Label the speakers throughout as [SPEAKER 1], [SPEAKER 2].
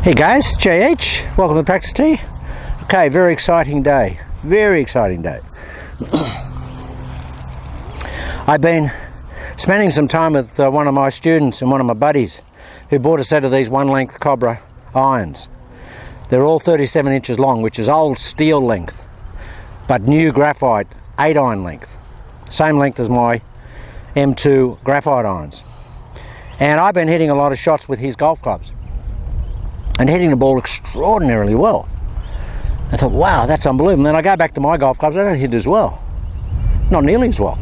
[SPEAKER 1] Hey guys, JH, welcome to Practice Tee. Okay, very exciting day, I've been spending some time with one of my students and one of my buddies who bought a set of these one-length Cobra irons. They're all 37 inches long, which is old steel length, but new graphite 8-iron length. Same length as my M2 graphite irons. And I've been hitting a lot of shots with his golf clubs and hitting the ball extraordinarily well. I thought, wow, that's unbelievable. And then I go back to my golf clubs, I don't hit as well. Not nearly as well.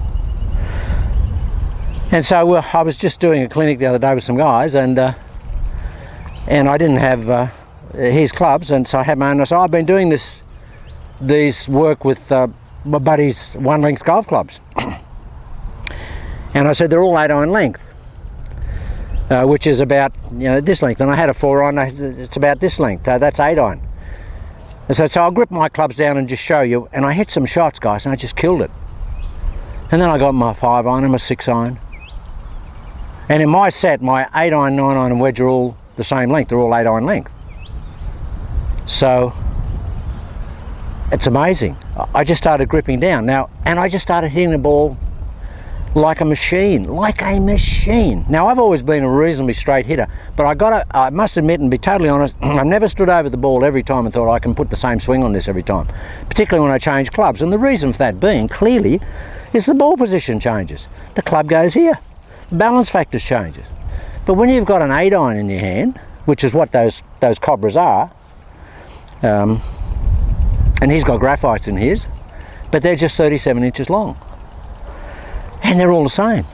[SPEAKER 1] And so I was just doing a clinic the other day with some guys, and I didn't have his clubs, and so I had my own. So I've been doing this work with my buddy's one-length golf clubs. And I said they're all 8-iron length. Which is about, this length, and I had a 4-iron, it's about this length, that's 8-iron. And so I'll grip my clubs down and just show you, and I hit some shots, guys, and I just killed it. And then I got my 5-iron and my 6-iron. And in my set, my 8-iron, 9-iron and wedge are all the same length, they're all 8-iron length. So, it's amazing. I just started gripping down now, and I just started hitting the ball like a machine. Now, I've always been a reasonably straight hitter, but I must admit and be totally honest, I never stood over the ball every time and thought I can put the same swing on this every time, particularly when I change clubs. And the reason for that being, clearly, is the ball position changes. The club goes here, balance factors changes. But when you've got an 8-iron in your hand, which is what those Cobras are, and he's got graphites in his, but they're just 37 inches long. And they're all the same.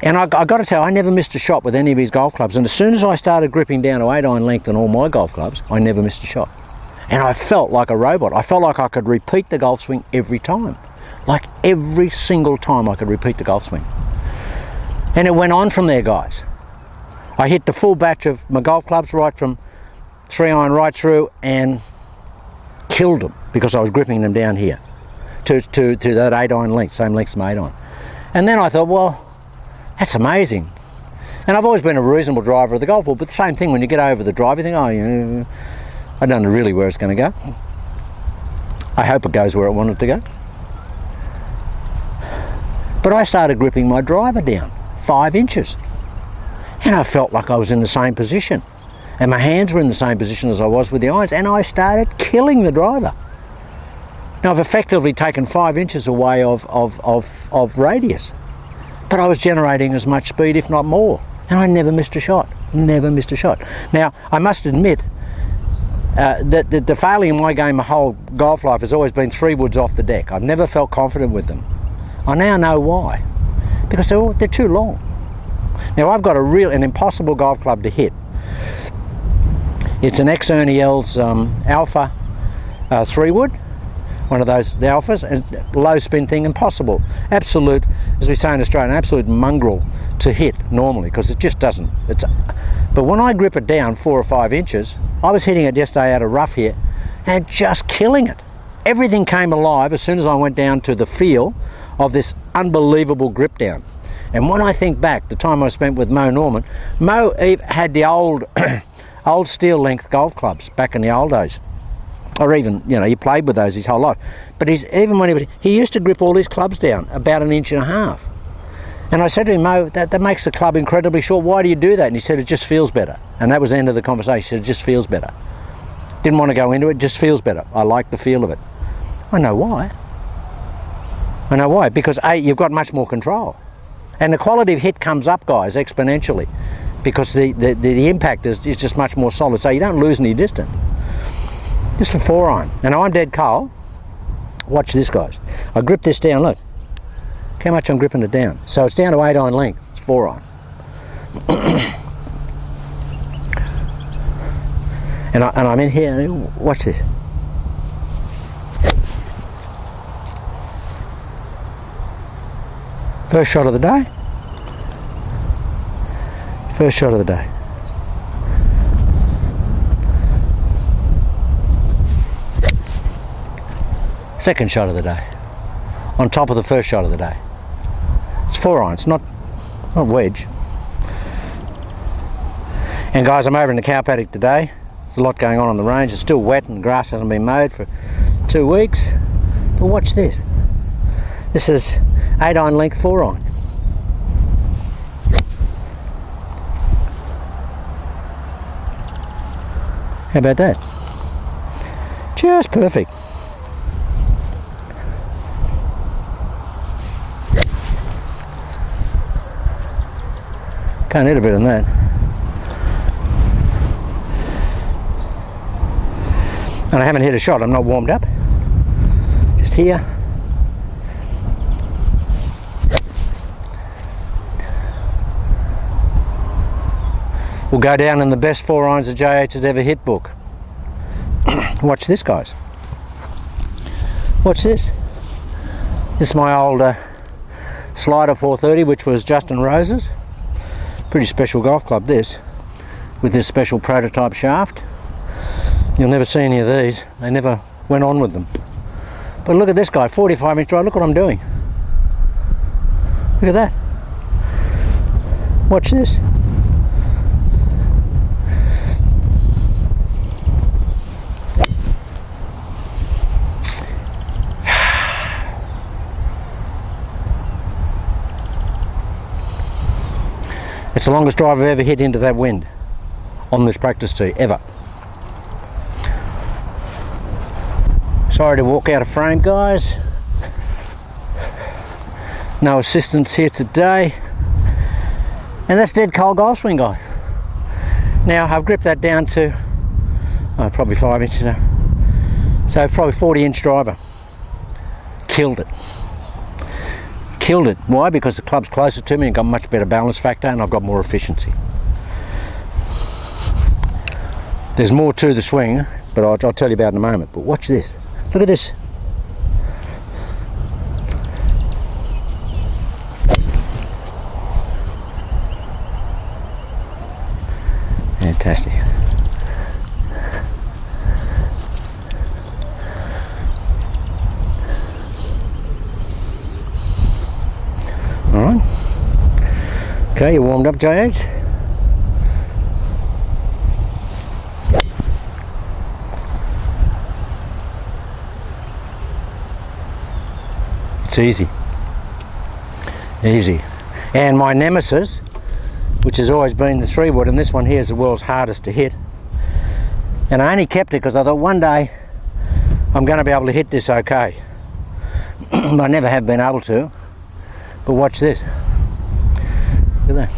[SPEAKER 1] And I got to tell you, I never missed a shot with any of his golf clubs. And as soon as I started gripping down to 8-iron length on all my golf clubs, I never missed a shot. And I felt like a robot. I felt like I could repeat the golf swing every time. Like every single time I could repeat the golf swing. And it went on from there, guys. I hit the full batch of my golf clubs right from 3-iron right through and killed them because I was gripping them down here. To that 8-iron length, same length as my 8-iron. And then I thought, well, that's amazing. And I've always been a reasonable driver of the golf ball, but the same thing, when you get over the drive, you think, oh, I don't know really where it's going to go. I hope it goes where I want it to go. But I started gripping my driver down 5 inches. And I felt like I was in the same position. And my hands were in the same position as I was with the irons, and I started killing the driver. Now, I've effectively taken 5 inches away of radius, but I was generating as much speed, if not more, and I never missed a shot. Now, I must admit that the failure in my game my whole golf life has always been 3 woods off the deck. I've never felt confident with them. I now know why, because they're too long. Now, I've got an impossible golf club to hit. It's an ex-Ernie Els Alpha 3-wood. One of those, the Alphas, and low spin thing, impossible. Absolute, as we say in Australia, an absolute mongrel to hit normally, because it just doesn't. But when I grip it down 4 or 5 inches, I was hitting it yesterday out of rough here, and just killing it. Everything came alive as soon as I went down to the feel of this unbelievable grip down. And when I think back, the time I spent with Mo Norman, Mo had the old steel length golf clubs back in the old days. Or even, he played with those his whole life. But even when he used to grip all his clubs down about 1.5 inches. And I said to him, Mo, that makes the club incredibly short. Why do you do that? And he said, it just feels better. And that was the end of the conversation. He said, it just feels better. Didn't want to go into it, just feels better. I like the feel of it. I know why. Because A, you've got much more control. And the quality of hit comes up, guys, exponentially. Because the impact is just much more solid. So you don't lose any distance. This is a 4-iron. And I'm dead cold. Watch this, guys. I grip this down, look. Look how much I'm gripping it down. So it's down to 8-iron length. It's 4-iron. and I'm in here. Watch this. First shot of the day. Second shot of the day, on top of the first shot of the day. It's 4-iron, it's not wedge. And guys, I'm over in the cow paddock today. There's a lot going on the range. It's still wet and the grass hasn't been mowed for 2 weeks. But watch this. This is 8-iron length 4-iron. How about that? Just perfect. Can't hit a bit on that. And I haven't hit a shot, I'm not warmed up. Just here. Will go down in the best 4 irons that JH has ever hit book. Watch this, guys. Watch this. This is my old Slider 430, which was Justin Rose's. Pretty special golf club, this, with this special prototype shaft. You'll never see any of these. They never went on with them. But look at this guy, 45-inch drive. Look what I'm doing. Look at that. Watch this. It's the longest drive I've ever hit into that wind on this practice tee, ever. Sorry to walk out of frame, guys. No assistance here today. And that's dead cold golf swing, guys. Now, I've gripped that down to probably 5 inches now. So probably 40-inch driver. Killed it. Killed it. Why? Because the club's closer to me and got much better balance factor and I've got more efficiency. There's more to the swing, but I'll tell you about in a moment. But watch this. Look at this. Fantastic. Alright. Okay, you warmed up, JH? It's easy. Easy. And my nemesis, which has always been the 3-wood, and this one here is the world's hardest to hit. And I only kept it because I thought one day I'm going to be able to hit this okay. I never have been able to. But watch this. Look at that.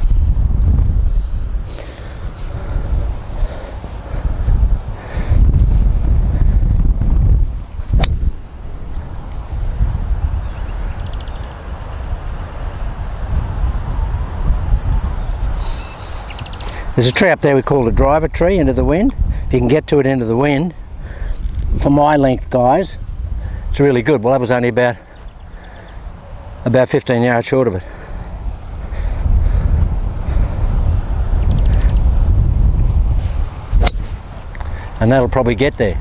[SPEAKER 1] There's a tree up there we call the driver tree, into the wind. If you can get to it into the wind, for my length, guys, it's really good. Well, that was only about 15 yards short of it. And that'll probably get there.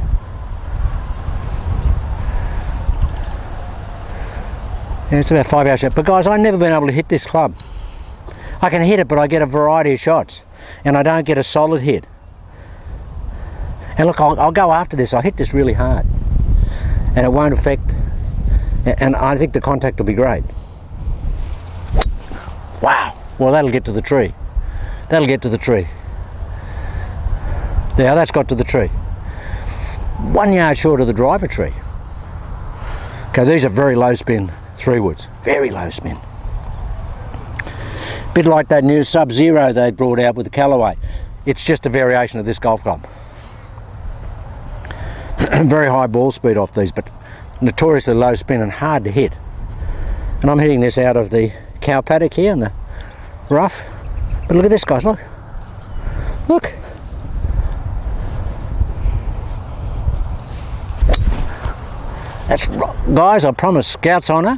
[SPEAKER 1] Yeah, it's about 5 yards short. But guys, I've never been able to hit this club. I can hit it, but I get a variety of shots. And I don't get a solid hit. And look, I'll go after this. I'll hit this really hard. And it won't affect, and I think the contact will be great. Wow. Well, that'll get to the tree. That'll get to the tree. There, that's got to the tree. 1 yard short of the driver tree. Okay, these are very low spin 3-woods. Very low spin. Bit like that new Sub-Zero they brought out with the Callaway. It's just a variation of this golf club. Very high ball speed off these, but notoriously low spin and hard to hit. And I'm hitting this out of the cow paddock here in the rough. But look at this, guys, look. Look. That's, guys, I promise, Scout's honour,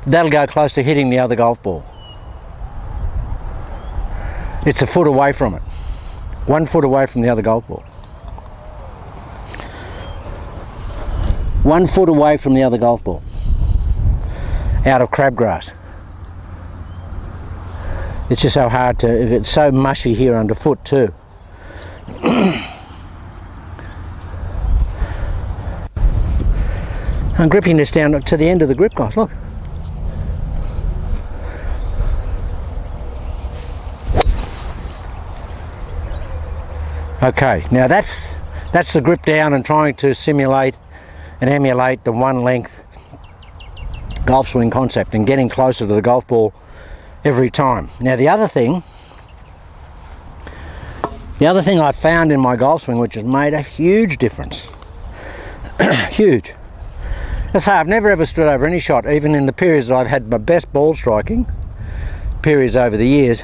[SPEAKER 1] that'll go close to hitting the other golf ball. It's a foot away from it. 1 foot away from the other golf ball. 1 foot away from the other golf ball. Out of crabgrass. It's just so hard to, it's so mushy here underfoot too. I'm gripping this down to the end of the grip, guys, look. Okay, now that's the grip down and trying to simulate and emulate the one length golf swing concept and getting closer to the golf ball every time. Now the other thing I found in my golf swing, which has made a huge difference, huge. Let's say I've never ever stood over any shot, even in the periods that I've had my best ball striking, periods over the years,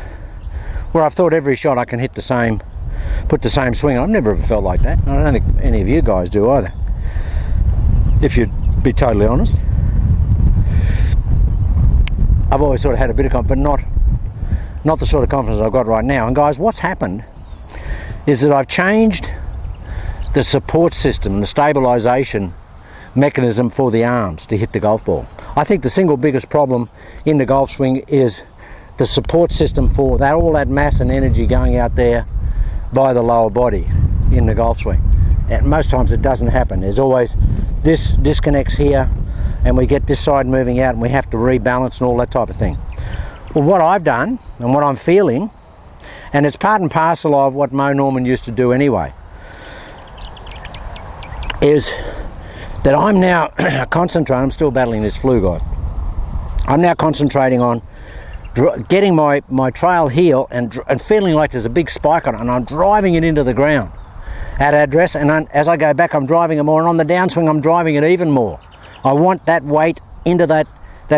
[SPEAKER 1] where I've thought every shot I can hit the same, put the same swing. I've never ever felt like that. I don't think any of you guys do either, if you'd be totally honest. I've always sort of had a bit of confidence, but not the sort of confidence I've got right now. And guys, what's happened is that I've changed the support system and the stabilisation mechanism for the arms to hit the golf ball. I think the single biggest problem in the golf swing is the support system for that, all that mass and energy going out there by the lower body in the golf swing. And most times it doesn't happen. There's always this disconnects here and we get this side moving out and we have to rebalance and all that type of thing. Well, what I've done and what I'm feeling, and it's part and parcel of what Mo Norman used to do anyway, is that I'm now concentrating, I'm still battling this flu, guys. I'm now concentrating on getting my trail heel and feeling like there's a big spike on it, and I'm driving it into the ground at address, and as I go back I'm driving it more, and on the downswing I'm driving it even more. I want that weight into that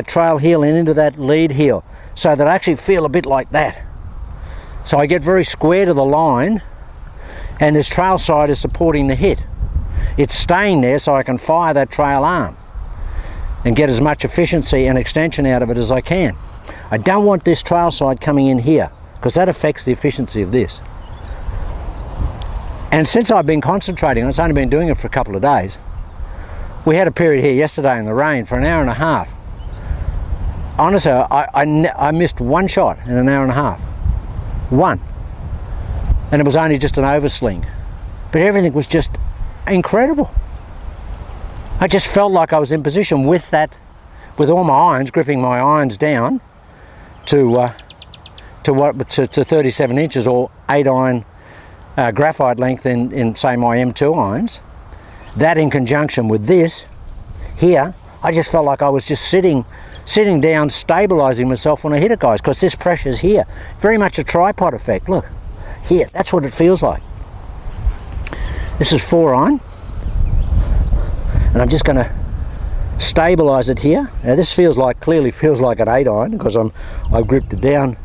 [SPEAKER 1] trail heel and into that lead heel, so that I actually feel a bit like that. So I get very square to the line, and this trail side is supporting the hit. It's staying there so I can fire that trail arm and get as much efficiency and extension out of it as I can. I don't want this trail side coming in here, because that affects the efficiency of this. And since I've been concentrating on it, it's only been doing it for a couple of days. We had a period here yesterday in the rain for an hour and a half. Honestly, I missed one shot in an hour and a half. One. And it was only just an oversling. But everything was just incredible. I just felt like I was in position with all my irons, gripping my irons down to 37 inches or 8 iron graphite length in say my M2 irons. That in conjunction with this here, I just felt like I was just sitting down, stabilising myself when I hit it, guys, because this pressure's here. Very much a tripod effect. Look, here, that's what it feels like. This is 4 iron, and I'm just going to stabilise it here. Now this clearly feels like an 8 iron because I've gripped it down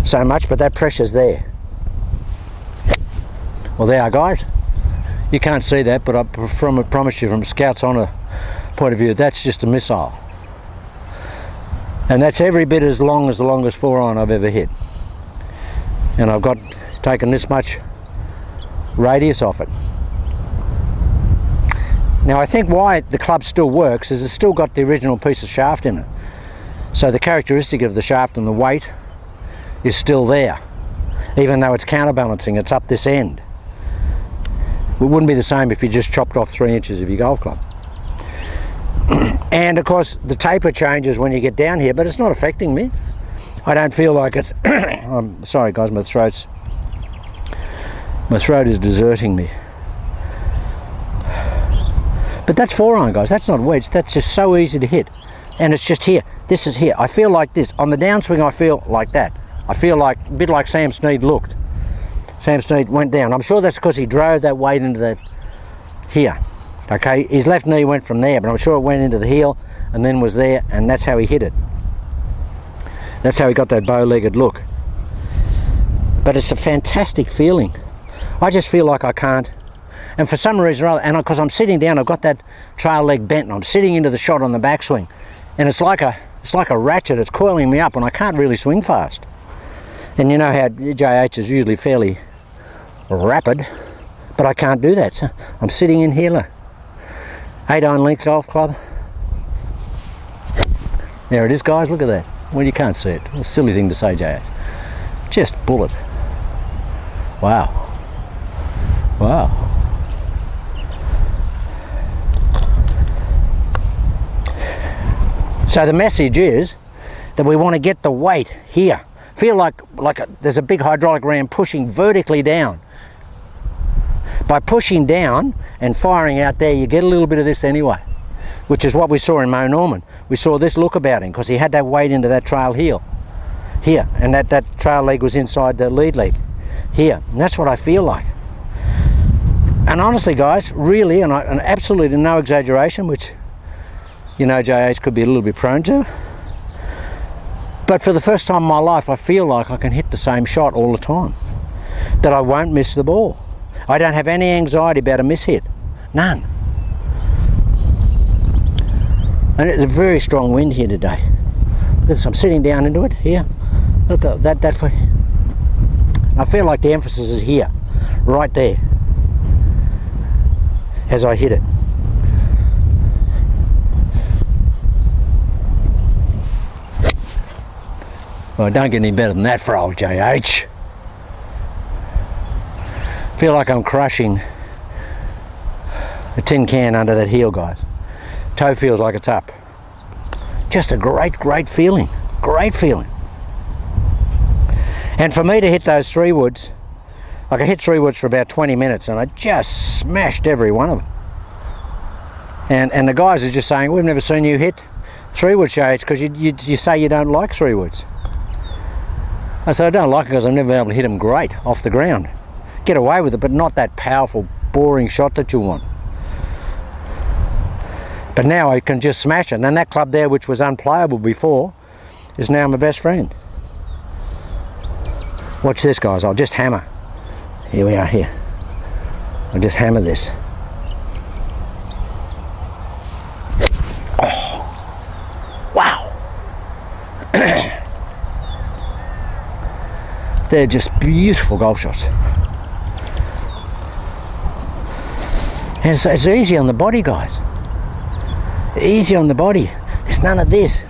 [SPEAKER 1] so much, but that pressure's there. Well, there are, guys. You can't see that, but I promise you, from Scout's Honour point of view, that's just a missile. And that's every bit as long as the longest 4 iron I've ever hit. And I've taken this much radius off it. Now I think why the club still works is it's still got the original piece of shaft in it. So the characteristic of the shaft and the weight is still there. Even though it's counterbalancing, it's up this end. It wouldn't be the same if you just chopped off 3 inches of your golf club. And of course the taper changes when you get down here, but it's not affecting me. I don't feel like it's I'm sorry guys, my throat is deserting me. But that's 4 iron, guys, that's not wedge, that's just so easy to hit. And it's just here, this is here. I feel like this. On the downswing I feel like that. I feel like a bit like Sam Snead looked. Sam Snead went down. I'm sure that's because he drove that weight into that here. Okay, his left knee went from there, but I'm sure it went into the heel and then was there, and that's how he hit it. That's how he got that bow-legged look. But it's a fantastic feeling. I just feel like I can't, and for some reason or other, and because I'm sitting down, I've got that trail leg bent, and I'm sitting into the shot on the backswing, and it's like a ratchet. It's coiling me up, and I can't really swing fast. And you know how JH is usually fairly rapid, but I can't do that. So I'm sitting in here, look. 8 iron length golf club. There it is, guys, look at that. Well, you can't see it. It's a silly thing to say, JH. Just bullet. Wow. Wow. So the message is that we want to get the weight here. Feel like there's a big hydraulic ram pushing vertically down. By pushing down and firing out there, you get a little bit of this anyway, which is what we saw in Mo Norman. We saw this look about him because he had that weight into that trail heel here, and that trail leg was inside the lead leg here, and that's what I feel like. And honestly, guys, really, and absolutely no exaggeration, which you know JH could be a little bit prone to, but for the first time in my life, I feel like I can hit the same shot all the time, that I won't miss the ball. I don't have any anxiety about a mishit, none. And it's a very strong wind here today. Look at this, I'm sitting down into it here. Look at that foot. I feel like the emphasis is here, right there, as I hit it. Well, it don't get any better than that for old JH. Feel like I'm crushing a tin can under that heel, guys. Toe feels like it's up. Just a great feeling. Great feeling. And for me to hit those 3 woods, like I hit 3 woods for about 20 minutes and I just smashed every one of them. And the guys are just saying, we've never seen you hit 3 woods, JH, because you say you don't like 3 woods. I said, I don't like it because I've never been able to hit them great off the ground. Get away with it, but not that powerful, boring shot that you want. But now I can just smash it. And that club there, which was unplayable before, is now my best friend. Watch this, guys. I'll just hammer. Here we are here. I'll just hammer this. Oh. Wow. They're just beautiful golf shots. And it's easy on the body, guys. Easy on the body. There's none of this.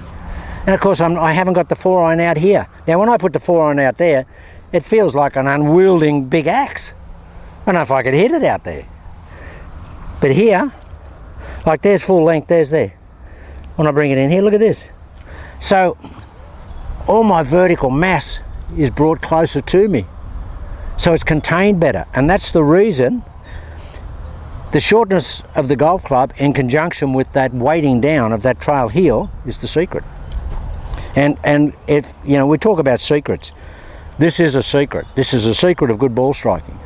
[SPEAKER 1] And of course I haven't got the 4-iron out here. Now when I put the 4-iron out there, it feels like an unwielding big axe. I don't know if I could hit it out there. But here, like there's full length, there's there. When I bring it in here, look at this. So all my vertical mass is brought closer to me. So it's contained better. And that's the reason the shortness of the golf club in conjunction with that weighting down of that trail heel is the secret. And if, you know, we talk about secrets, this is a secret. This is a secret of good ball striking.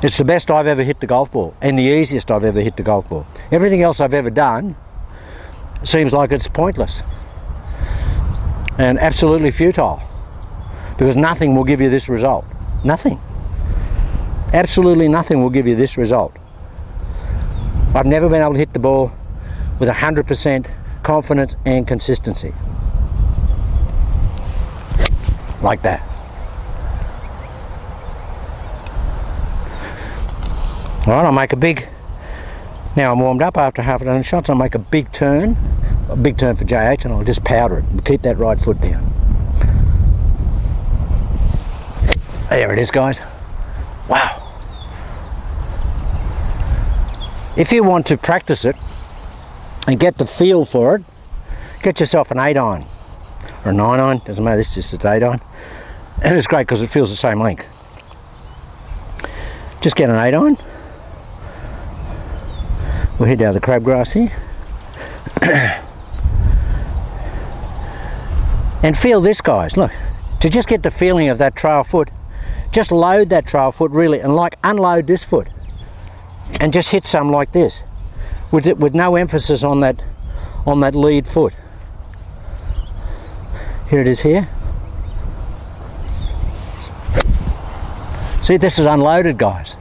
[SPEAKER 1] It's the best I've ever hit the golf ball and the easiest I've ever hit the golf ball. Everything else I've ever done seems like it's pointless and absolutely futile, because nothing will give you this result. Nothing. Absolutely nothing will give you this result. I've never been able to hit the ball with 100% confidence and consistency. Like that. All right, I'll make a big, now I'm warmed up after half a dozen shots, I'll make a big turn for JH, and I'll just powder it and keep that right foot down. There it is, guys. Wow. If you want to practice it and get the feel for it, get yourself an 8-iron or a 9-iron, doesn't matter, this is just an 8-iron. And it's great because it feels the same length. Just get an 8-iron. We'll head down the crabgrass here. And feel this, guys, look, to just get the feeling of that trail foot, just load that trail foot really, and like unload this foot and just hit some like this with no emphasis on that lead foot. Here it is here. See, this is unloaded, guys.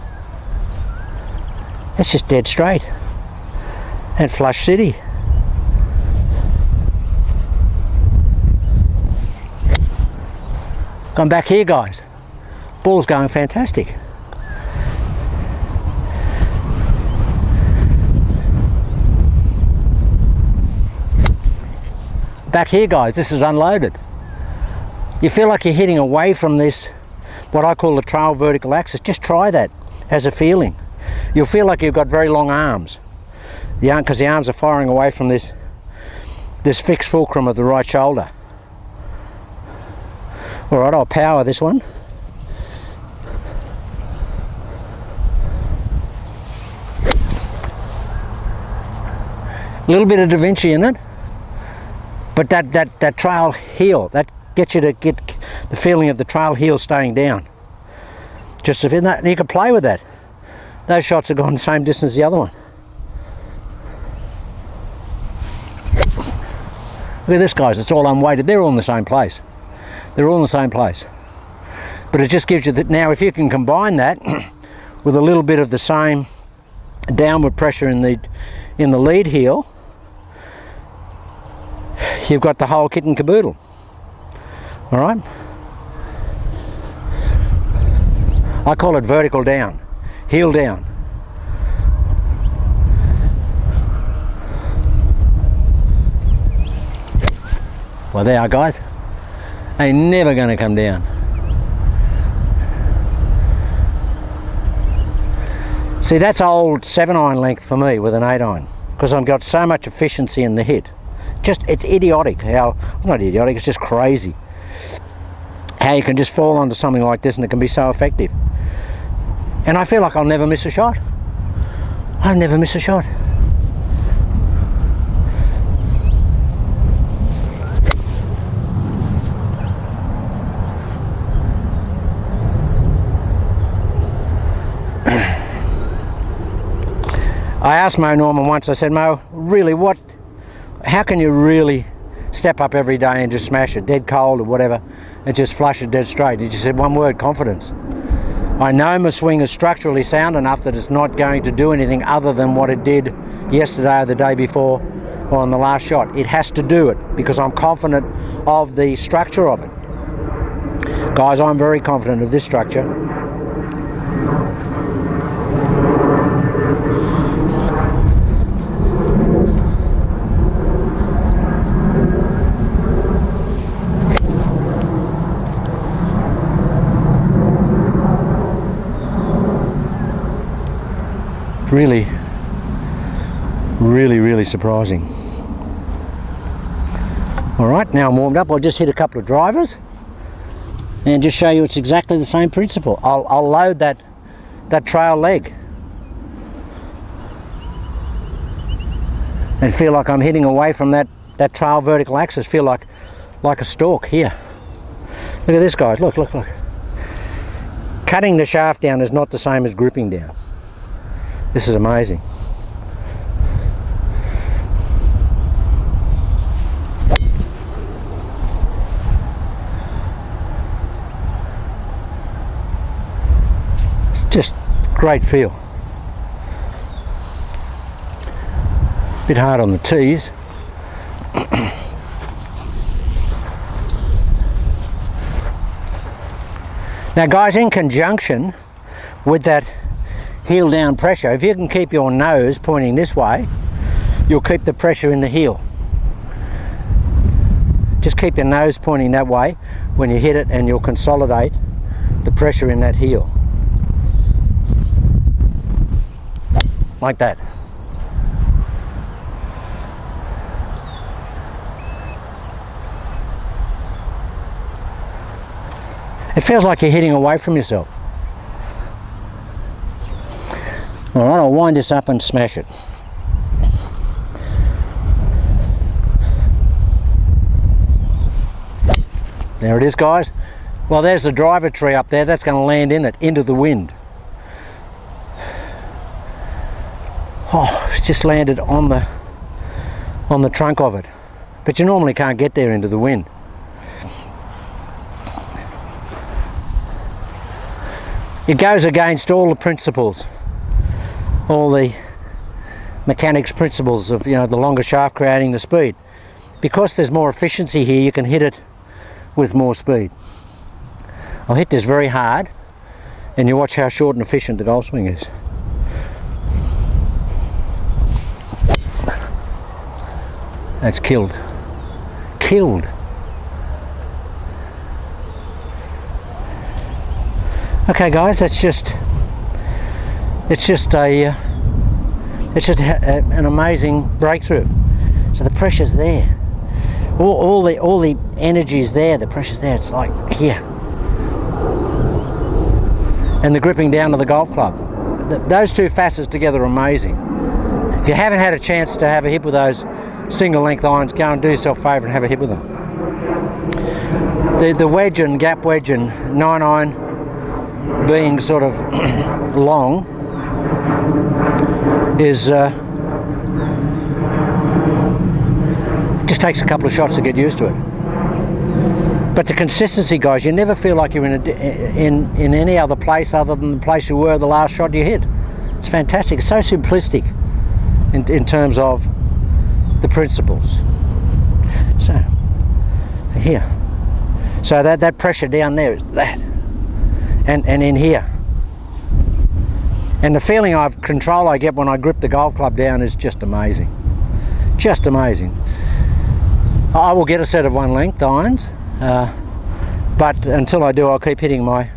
[SPEAKER 1] It's just dead straight. And flush city. Come back here, guys. Ball's going fantastic. Back here, guys, this is unloaded. You feel like you're hitting away from this, what I call the trail vertical axis. Just try that as a feeling. You'll feel like you've got very long arms. Because the arms are firing away from this this fixed fulcrum of the right shoulder. Alright, I'll power this one. A little bit of Da Vinci in it, but that trail heel, that gets you to get the feeling of the trail heel staying down. Just if that, you can play with that. Those shots have gone the same distance as the other one. Look at this, guys, it's all unweighted. They're all in the same place. They're all in the same place. But it just gives you that. Now if you can combine that with a little bit of the same downward pressure in the lead heel, you've got the whole kit and caboodle. All right. I call it vertical down, heel down. Well, they are, guys. They're never going to come down. See, that's old 7-iron length for me with an 8-iron, because I've got so much efficiency in the hit. It's idiotic how, not idiotic, it's just crazy how you can just fall onto something like this and it can be so effective. And I feel like I'll never miss a shot. I'll never miss a shot. I asked Mo Norman once, I said, Mo, really, how can you really step up every day and just smash it, dead cold or whatever, and just flush it dead straight? He just said one word: confidence. I know my swing is structurally sound enough that it's not going to do anything other than what it did yesterday or the day before or on the last shot. It has to do it because I'm confident of the structure of it. Guys, I'm very confident of this structure. Really, really, really surprising. All right, now I'm warmed up. I'll just hit a couple of drivers and just show you it's exactly the same principle. I'll load that trail leg and feel like I'm hitting away from that trail vertical axis. Feel like a stalk here. Look at this, guys. Look. Cutting the shaft down is not the same as gripping down. This is amazing. It's just great feel. Bit hard on the tees. Now, guys, in conjunction with that heel down pressure, if you can keep your nose pointing this way, you'll keep the pressure in the heel. Just keep your nose pointing that way when you hit it and you'll consolidate the pressure in that heel. Like that. It feels like you're hitting away from yourself. All right, I'll wind this up and smash it. There it is, guys. Well, there's the driver tree up there. That's going to land in it, into the wind. Oh, it's just landed on the trunk of it. But you normally can't get there into the wind. It goes against all the principles, all the mechanics principles of, the longer shaft creating the speed. Because there's more efficiency here, you can hit it with more speed. I'll hit this very hard and you watch how short and efficient the golf swing is. That's killed. Killed. Okay, guys, it's just an amazing breakthrough. So the pressure's there. all the energy's there, the pressure's there. It's like here. And the gripping down to the golf club. Those two facets together are amazing. If you haven't had a chance to have a hit with those single length irons, go and do yourself a favour and have a hit with them. The wedge and gap wedge and 9-iron being sort of long is just takes a couple of shots to get used to it. But the consistency, guys, you never feel like you're in any other place other than the place you were the last shot you hit. It's fantastic. It's so simplistic in terms of the principles. So here, so that pressure down there is that, and in here, and the feeling of control I get when I grip the golf club down is just amazing. Just amazing. I will get a set of 1 length irons, but until I do, I'll keep hitting my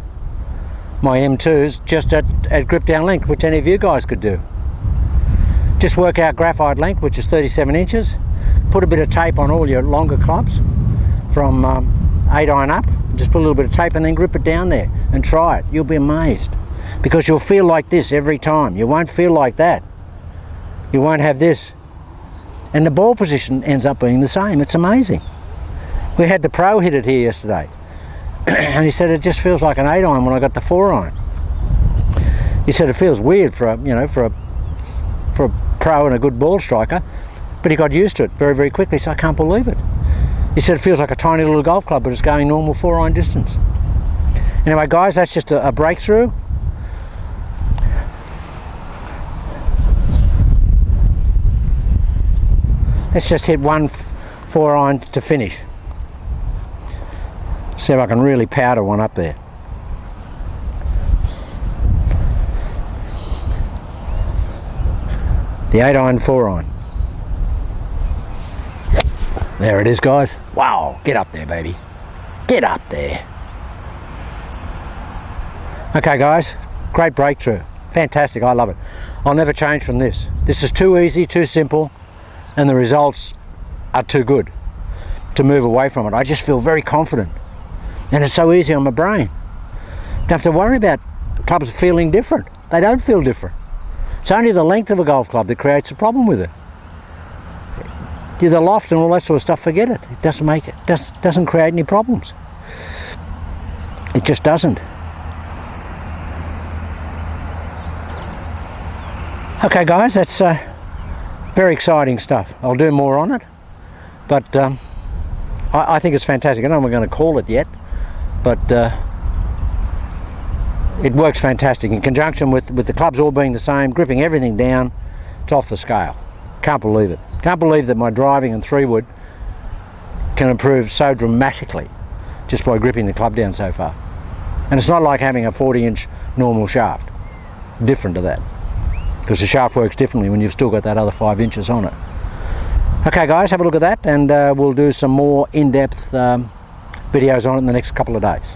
[SPEAKER 1] M2s just at grip down length, which any of you guys could do. Just work out graphite length, which is 37 inches. Put a bit of tape on all your longer clubs from 8-iron up. Just put a little bit of tape and then grip it down there and try it. You'll be amazed, because you'll feel like this every time. You won't feel like that. You won't have this. And the ball position ends up being the same. It's amazing. We had the pro hit it here yesterday, and he said it just feels like an 8-iron when I got the 4-iron. He said it feels weird for a pro and a good ball striker, but he got used to it very, very quickly, so I can't believe it. He said it feels like a tiny little golf club, but it's going normal 4-iron distance. Anyway, guys, that's just a breakthrough. Let's just hit 1 4-iron to finish. See if I can really powder one up there. The 8-iron 4-iron. There it is, guys. Wow, get up there, baby. Get up there. Okay, guys, great breakthrough. Fantastic, I love it. I'll never change from this. This is too easy, too simple, and the results are too good to move away from it. I just feel very confident, and it's so easy on my brain. Don't have to worry about clubs feeling different. They don't feel different. It's only the length of a golf club that creates a problem with it. The loft and all that sort of stuff, forget it. It doesn't make it, doesn't create any problems. It just doesn't. Okay, guys, that's very exciting stuff. I'll do more on it, but I think it's fantastic. I don't know if we're going to call it yet, but it works fantastic in conjunction with the clubs all being the same, gripping everything down. It's off the scale. Can't believe it. Can't believe that my driving and 3-wood can improve so dramatically just by gripping the club down so far. And it's not like having a 40-inch normal shaft. Different to that, because the shaft works differently when you've still got that other 5 inches on it. Okay, guys, have a look at that, and we'll do some more in-depth videos on it in the next couple of days.